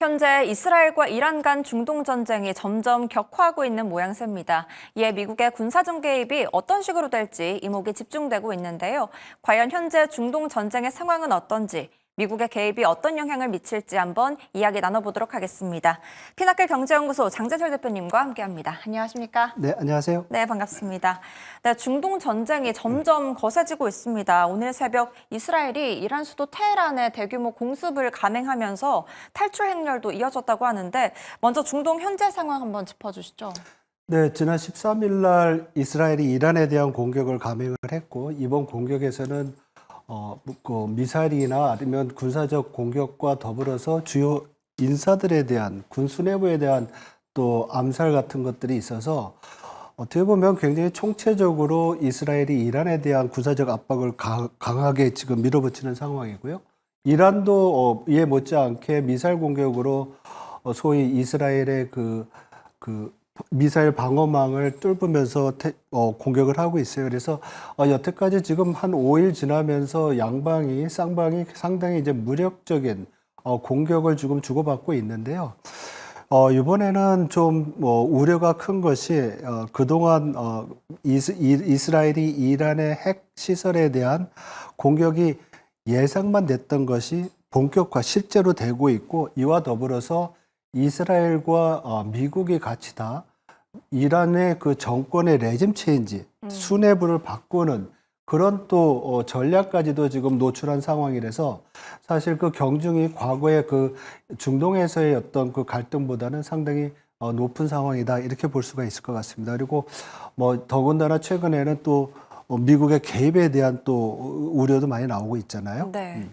현재 이스라엘과 이란 간 중동 전쟁이 점점 격화하고 있는 모양새입니다. 이에 미국의 군사적 개입이 어떤 식으로 될지 이목이 집중되고 있는데요. 과연 현재 중동 전쟁의 상황은 어떤지, 미국의 개입이 어떤 영향을 미칠지 한번 이야기 나눠보도록 하겠습니다. 피나클 경제연구소 장재철 대표님과 함께합니다. 안녕하십니까? 네, 안녕하세요. 네, 반갑습니다. 네, 중동 전쟁이 점점 거세지고 있습니다. 오늘 새벽 이스라엘이 이란 수도 테헤란에 대규모 공습을 감행하면서 탈출 행렬도 이어졌다고 하는데 먼저 중동 현재 상황 한번 짚어주시죠. 네, 지난 13일 날 이스라엘이 이란에 대한 공격을 감행을 했고 이번 공격에서는 미사일이나 아니면 군사적 공격과 더불어서 주요 인사들에 대한 군 수뇌부에 대한 또 암살 같은 것들이 있어서 어떻게 보면 굉장히 총체적으로 이스라엘이 이란에 대한 군사적 압박을 강하게 지금 밀어붙이는 상황이고요. 이란도 이에 못지않게 미사일 공격으로 소위 이스라엘의 그 미사일 방어망을 뚫으면서 공격을 하고 있어요. 그래서 여태까지 지금 한 5일 지나면서 양방이 쌍방이 상당히 이제 무력적인 공격을 지금 주고받고 있는데요. 이번에는 좀 우려가 큰 것이 그동안 이스라엘이 이란의 핵 시설에 대한 공격이 예상만 됐던 것이 본격화 실제로 되고 있고 이와 더불어서 이스라엘과 미국이 같이 다 이란의 그 정권의 레짐 체인지, 수뇌부를 바꾸는 그런 또 전략까지도 지금 노출한 상황이라서 사실 그 경중이 과거의 그 중동에서의 어떤 그 갈등보다는 상당히 높은 상황이다 이렇게 볼 수가 있을 것 같습니다. 그리고 더군다나 최근에는 또 미국의 개입에 대한 또 우려도 많이 나오고 있잖아요. 네.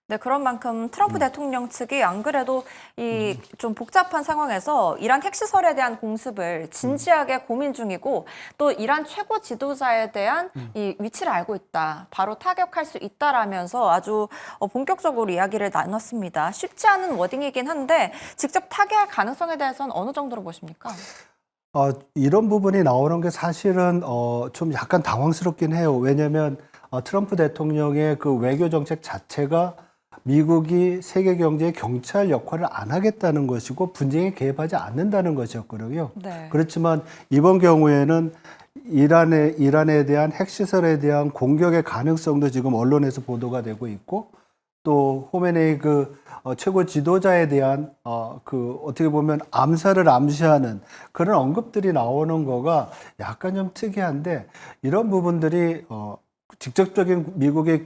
네, 그런 만큼 트럼프 대통령 측이 안 그래도 이 좀 복잡한 상황에서 이란 핵시설에 대한 공습을 진지하게 고민 중이고 또 이란 최고 지도자에 대한 이 위치를 알고 있다. 바로 타격할 수 있다라면서 아주 본격적으로 이야기를 나눴습니다. 쉽지 않은 워딩이긴 한데 직접 타격할 가능성에 대해서는 어느 정도로 보십니까? 이런 부분이 나오는 게 사실은 좀 약간 당황스럽긴 해요. 왜냐하면 트럼프 대통령의 그 외교 정책 자체가 미국이 세계 경제의 경찰 역할을 안 하겠다는 것이고 분쟁에 개입하지 않는다는 것이었거든요. 네. 그렇지만 이번 경우에는 이란에 대한 핵시설에 대한 공격의 가능성도 지금 언론에서 보도가 되고 있고 또 호메네이 그 최고 지도자에 대한 어떻게 보면 암살을 암시하는 그런 언급들이 나오는 거가 약간 좀 특이한데 이런 부분들이 직접적인 미국이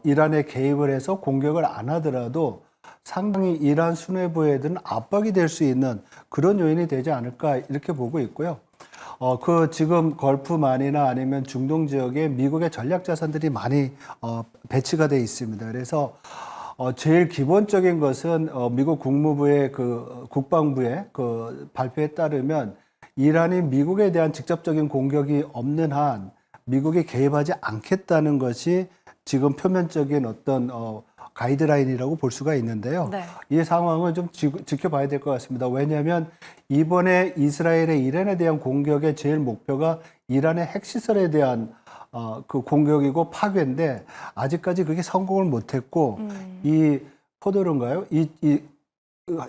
이란에 개입을 해서 공격을 안 하더라도 상당히 이란 수뇌부에든 압박이 될 수 있는 그런 요인이 되지 않을까 이렇게 보고 있고요. 지금 걸프만이나 아니면 중동 지역에 미국의 전략 자산들이 많이 배치가 돼 있습니다. 그래서 제일 기본적인 것은 미국 국무부의 국방부의 그 발표에 따르면 이란이 미국에 대한 직접적인 공격이 없는 한 미국이 개입하지 않겠다는 것이 지금 표면적인 어떤 가이드라인이라고 볼 수가 있는데요. 네. 이 상황은 좀 지켜봐야 될 것 같습니다. 왜냐하면 이번에 이스라엘의 이란에 대한 공격의 제일 목표가 이란의 핵시설에 대한 그 공격이고 파괴인데 아직까지 그게 성공을 못했고 이 포도르인가요? 이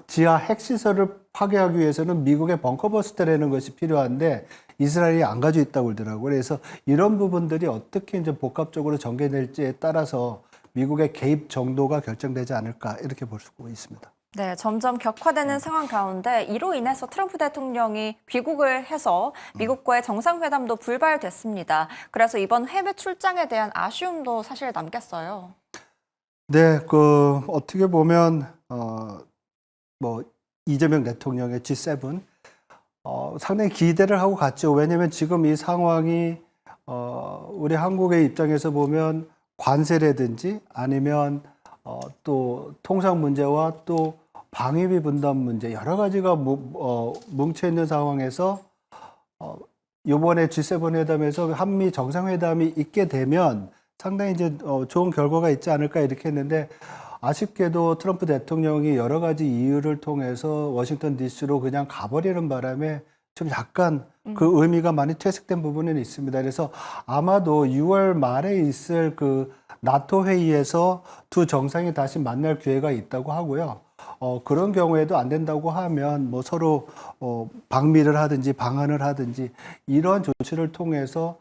지하 핵시설을 파괴하기 위해서는 미국의 벙커버스터라는 것이 필요한데 이스라엘이 안 가지고 있다고 그러더라고요. 그래서 이런 부분들이 어떻게 이제 복합적으로 전개될지에 따라서 미국의 개입 정도가 결정되지 않을까 이렇게 볼 수가 있습니다. 네, 점점 격화되는 상황 가운데 이로 인해서 트럼프 대통령이 귀국을 해서 미국과의 정상회담도 불발됐습니다. 그래서 이번 해외 출장에 대한 아쉬움도 사실 남겠어요. 네, 어떻게 보면 이재명 대통령의 G7 상당히 기대를 하고 갔죠. 왜냐하면 지금 이 상황이 우리 한국의 입장에서 보면 관세라든지 아니면 또 통상 문제와 또 방위비 분담 문제 여러 가지가 뭉쳐 있는 상황에서 이번에 G7 회담에서 한미 정상회담이 있게 되면 상당히 이제 좋은 결과가 있지 않을까 이렇게 했는데 아쉽게도 트럼프 대통령이 여러 가지 이유를 통해서 워싱턴 DC로 그냥 가버리는 바람에 좀 약간 그 의미가 많이 퇴색된 부분은 있습니다. 그래서 아마도 6월 말에 있을 그 나토 회의에서 두 정상이 다시 만날 기회가 있다고 하고요. 그런 경우에도 안 된다고 하면 뭐 서로 방미를 하든지 방한을 하든지 이러한 조치를 통해서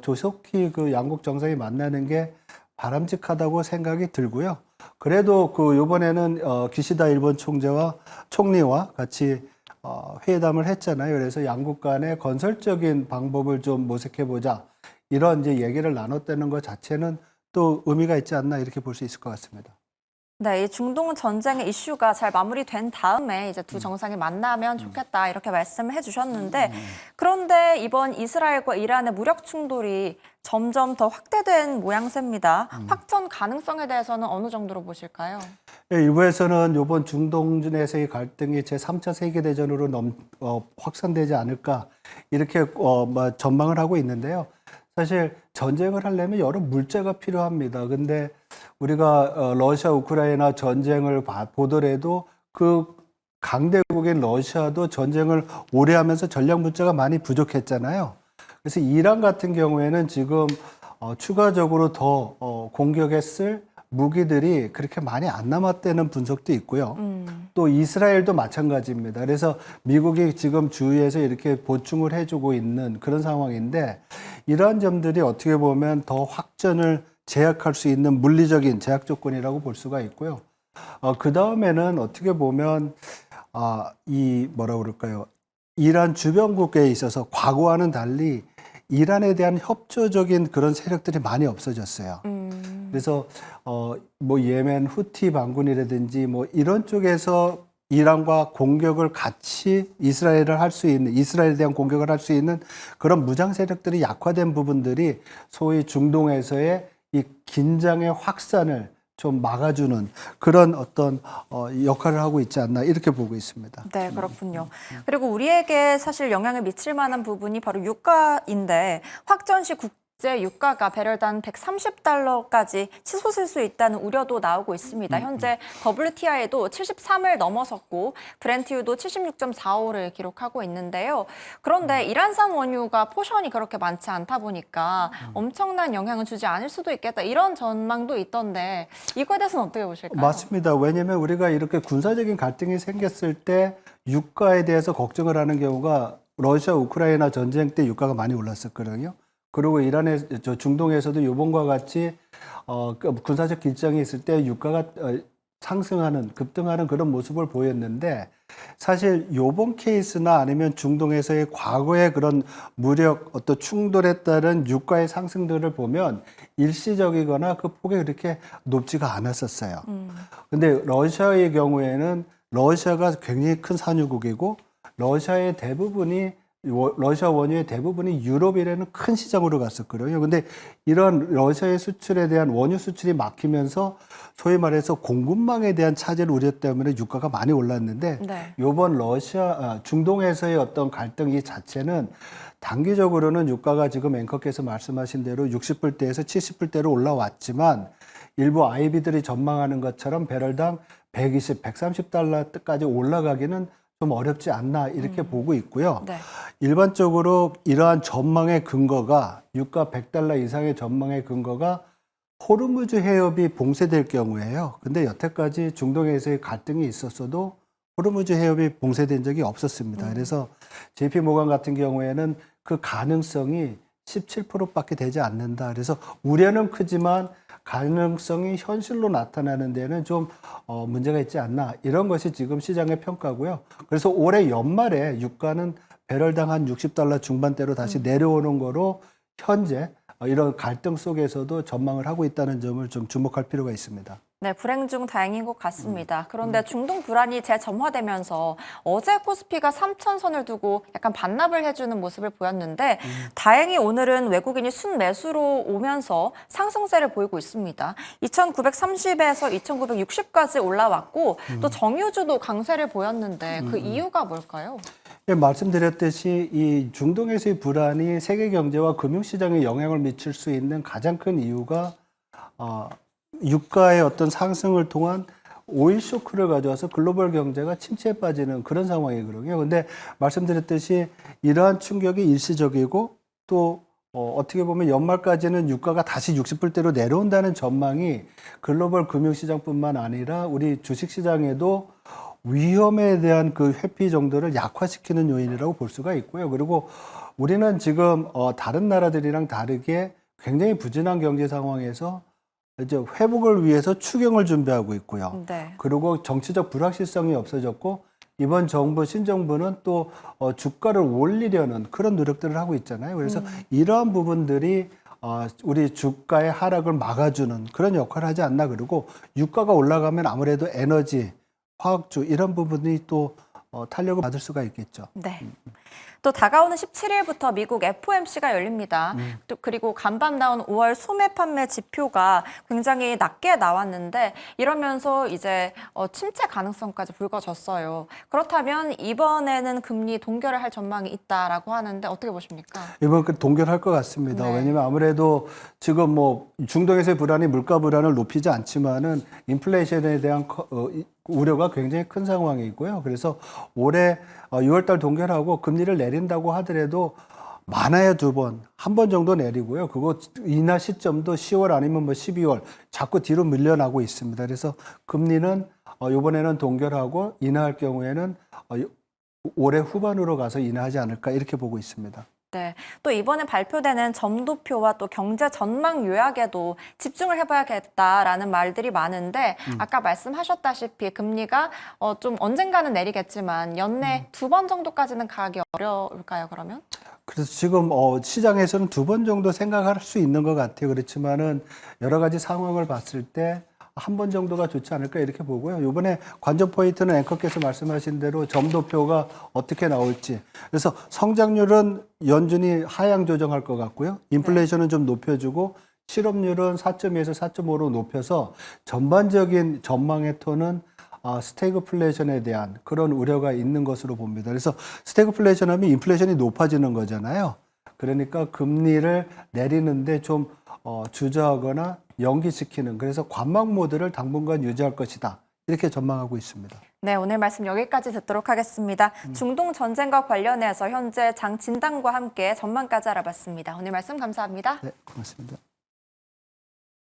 조속히 그 양국 정상이 만나는 게 바람직하다고 생각이 들고요. 그래도 그 이번에는 기시다 일본 총리와 같이 회담을 했잖아요. 그래서 양국 간의 건설적인 방법을 좀 모색해 보자. 이런 이제 얘기를 나눴다는 것 자체는 또 의미가 있지 않나 이렇게 볼 수 있을 것 같습니다. 네, 이 중동 전쟁의 이슈가 잘 마무리된 다음에 이제 두 정상이 만나면 좋겠다 이렇게 말씀을 해주셨는데 그런데 이번 이스라엘과 이란의 무력 충돌이 점점 더 확대된 모양새입니다. 확전 가능성에 대해서는 어느 정도로 보실까요? 예, 일부에서는 이번 중동에서의 갈등이 제3차 세계대전으로 확산되지 않을까 이렇게 전망을 하고 있는데요. 사실 전쟁을 하려면 여러 물자가 필요합니다. 근데 우리가 러시아 우크라이나 전쟁을 보더라도 그 강대국인 러시아도 전쟁을 오래 하면서 전략 물자가 많이 부족했잖아요. 그래서 이란 같은 경우에는 지금 추가적으로 더 공격했을 무기들이 그렇게 많이 안 남았다는 분석도 있고요. 또 이스라엘도 마찬가지입니다. 그래서 미국이 지금 주위에서 이렇게 보충을 해주고 있는 그런 상황인데 이러한 점들이 어떻게 보면 더 확전을 제약할 수 있는 물리적인 제약 조건이라고 볼 수가 있고요. 그 다음에는 어떻게 보면 이 뭐라 그럴까요? 이란 주변국에 있어서 과거와는 달리 이란에 대한 협조적인 그런 세력들이 많이 없어졌어요. 그래서 뭐 예멘 후티 반군이라든지 뭐 이런 쪽에서 이란과 공격을 같이 이스라엘을 할 수 있는 이스라엘에 대한 공격을 할 수 있는 그런 무장 세력들이 약화된 부분들이 소위 중동에서의 이 긴장의 확산을 좀 막아주는 그런 어떤 역할을 하고 있지 않나 이렇게 보고 있습니다. 네, 그렇군요. 그리고 우리에게 사실 영향을 미칠 만한 부분이 바로 유가인데 확전 시 국제 유가가 배럴당 130달러까지 치솟을 수 있다는 우려도 나오고 있습니다. 현재 WTI도 73을 넘어섰고 브렌트유도 76.45를 기록하고 있는데요. 그런데 이란산 원유가 포션이 그렇게 많지 않다 보니까 엄청난 영향을 주지 않을 수도 있겠다. 이런 전망도 있던데 이거에 대해서는 어떻게 보실까요? 맞습니다. 왜냐하면 우리가 이렇게 군사적인 갈등이 생겼을 때 유가에 대해서 걱정을 하는 경우가 러시아 우크라이나 전쟁 때 유가가 많이 올랐었거든요. 그리고 중동에서도 이번과 같이 군사적 긴장이 있을 때 유가가 상승하는 급등하는 그런 모습을 보였는데 사실 이번 케이스나 아니면 중동에서의 과거의 그런 무력 어떤 충돌에 따른 유가의 상승들을 보면 일시적이거나 그 폭이 그렇게 높지가 않았었어요. 근데 러시아의 경우에는 러시아가 굉장히 큰 산유국이고 러시아의 대부분이 러시아 원유의 대부분이 유럽이라는 큰 시장으로 갔었거든요. 근데 이런 러시아의 수출에 대한 원유 수출이 막히면서 소위 말해서 공급망에 대한 차질 우려 때문에 유가가 많이 올랐는데 네. 이번 중동에서의 어떤 갈등 이 자체는 단기적으로는 유가가 지금 앵커께서 말씀하신 대로 60불대에서 70불대로 올라왔지만 일부 아이비들이 전망하는 것처럼 배럴당 120, 130달러까지 올라가기는 좀 어렵지 않나 이렇게 보고 있고요. 네. 일반적으로 이러한 전망의 근거가 유가 100달러 이상의 전망의 근거가 호르무즈 해협이 봉쇄될 경우에요. 근데 여태까지 중동에서의 갈등이 있었어도 호르무즈 해협이 봉쇄된 적이 없었습니다. 그래서 JP 모건 같은 경우에는 그 가능성이 17%밖에 되지 않는다. 그래서 우려는 크지만 가능성이 현실로 나타나는 데는 좀 문제가 있지 않나 이런 것이 지금 시장의 평가고요. 그래서 올해 연말에 유가는 배럴당 한 60달러 중반대로 다시 내려오는 거로 현재 이런 갈등 속에서도 전망을 하고 있다는 점을 좀 주목할 필요가 있습니다. 네, 불행 중 다행인 것 같습니다. 그런데 중동 불안이 재점화되면서 어제 코스피가 3,000선을 두고 약간 반납을 해주는 모습을 보였는데 다행히 오늘은 외국인이 순매수로 오면서 상승세를 보이고 있습니다. 2,930에서 2,960까지 올라왔고 또 정유주도 강세를 보였는데 그 이유가 뭘까요? 예, 말씀드렸듯이 이 중동에서의 불안이 세계 경제와 금융시장에 영향을 미칠 수 있는 가장 큰 이유가 유가의 어떤 상승을 통한 오일 쇼크를 가져와서 글로벌 경제가 침체에 빠지는 그런 상황이거든요. 근데 말씀드렸듯이 이러한 충격이 일시적이고 또 어떻게 보면 연말까지는 유가가 다시 60불대로 내려온다는 전망이 글로벌 금융시장뿐만 아니라 우리 주식시장에도 위험에 대한 그 회피 정도를 약화시키는 요인이라고 볼 수가 있고요. 그리고 우리는 지금 다른 나라들이랑 다르게 굉장히 부진한 경제 상황에서 이제 회복을 위해서 추경을 준비하고 있고요. 네. 그리고 정치적 불확실성이 없어졌고 이번 정부 신정부는 또 주가를 올리려는 그런 노력들을 하고 있잖아요. 그래서 이러한 부분들이 우리 주가의 하락을 막아주는 그런 역할을 하지 않나. 그리고 유가가 올라가면 아무래도 에너지, 화학주 이런 부분이 또 탄력을 받을 수가 있겠죠. 네. 또 다가오는 17일부터 미국 FOMC가 열립니다. 또 그리고 간밤 나온 5월 소매 판매 지표가 굉장히 낮게 나왔는데 이러면서 이제 침체 가능성까지 불거졌어요. 그렇다면 이번에는 금리 동결을 할 전망이 있다라고 하는데 어떻게 보십니까? 이번 그 동결할 것 같습니다. 네. 왜냐하면 아무래도 지금 뭐 중동에서의 불안이 물가 불안을 높이지 않지만은 인플레이션에 대한 우려가 굉장히 큰 상황이고요. 그래서 올해 6월달 동결하고 금리를 내린다고 하더라도 많아야 2번, 1번 정도 내리고요. 그거 인하 시점도 10월 아니면 뭐 12월 자꾸 뒤로 밀려나고 있습니다. 그래서 금리는 이번에는 동결하고 인하할 경우에는 올해 후반으로 가서 인하하지 않을까 이렇게 보고 있습니다. 네. 또 이번에 발표되는 점도표와 또 경제 전망 요약에도 집중을 해봐야겠다라는 말들이 많은데 아까 말씀하셨다시피 금리가 좀 언젠가는 내리겠지만 연내 2번 정도까지는 가기 어려울까요, 그러면? 그래서 지금 시장에서는 2번 정도 생각할 수 있는 것 같아요. 그렇지만은 여러 가지 상황을 봤을 때 한 번 정도가 좋지 않을까 이렇게 보고요. 이번에 관전 포인트는 앵커께서 말씀하신 대로 점도표가 어떻게 나올지. 그래서 성장률은 연준이 하향 조정할 것 같고요. 인플레이션은 좀 높여주고 실업률은 4.2에서 4.5로 높여서 전반적인 전망의 톤은 스태그플레이션에 대한 그런 우려가 있는 것으로 봅니다. 그래서 스태그플레이션 하면 인플레이션이 높아지는 거잖아요. 그러니까 금리를 내리는데 좀 주저하거나 연기시키는 그래서 관망 모드를 당분간 유지할 것이다. 이렇게 전망하고 있습니다. 네, 오늘 말씀 여기까지 듣도록 하겠습니다. 중동 전쟁과 관련해서 현재 장 진단과 함께 전망까지 알아봤습니다. 오늘 말씀 감사합니다. 네, 고맙습니다.